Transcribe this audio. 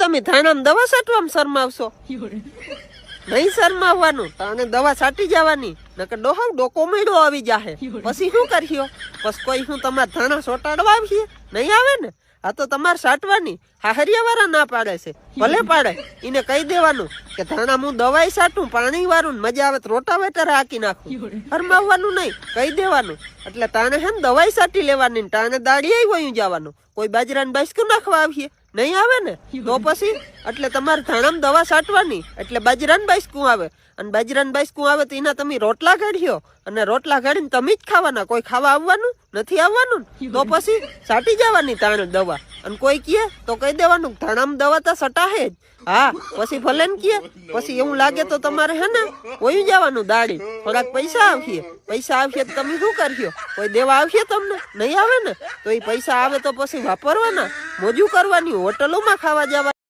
તમે ધાણામાં દવા છાંટવામાં શરમાવશો? નહીં શરમાવવાનું, તાને દવા છાંટી જવાની, નકર ડોહાવ ડોકો મેળો આવી જાહે. પછી શું કર્યો? પછી કોઈ હું તમારા ધાણા સોટાડવા આવીએ? નહીં આવે ને. આ તો તમારે છાંટવાની. હાહરિયા વાળા ના પાડે છે, ભલે પાડે, એને કહી દેવાનું કે ધાણા હું દવાઈ છાંટું, પાણી વાળું, મજા આવે તો રોટાવેટર હાકી નાખું. ફરમાવવાનું નહીં, કહી દેવાનું. એટલે તાણે હે ને દવાઈ છાંટી લેવાની, તાણે દાડીએ વયું જવાનું. કોઈ બાજરાને બાસકું નાખવા આવીએ? નહીં આવે ને. તો પછી એટલે તમારે ધાણામાં દવા છાંટવાની, એટલે બાજરાને બાસકું આવે. અને બાજરાને બાસકું આવે તો એના તમે રોટલા કાઢ્યો, અને રોટલા કાઢીને તમે જ ખાવાના. કોઈ ખાવા આવવાનું નથી આવવાનું. તો પછી છાંટી જવાની તાણે દવા. અને કોઈ કહે તો કહી દેવાનું ધાણામાં દવા તો છટાહે જ. હા, પછી ભલે ને કહે, પછી એવું લાગે તો તમારે હે ને વયું જવાનું દાડી. થોડાક પૈસા આવીએ, પૈસા આવીએ તો તમે શું કરશો? કોઈ દેવા આવશે તમને? નહીં આવે ને. તો એ પૈસા આવે તો પછી વાપરવાના, મોજું કરવાની, હોટલોમાં ખાવા જવા.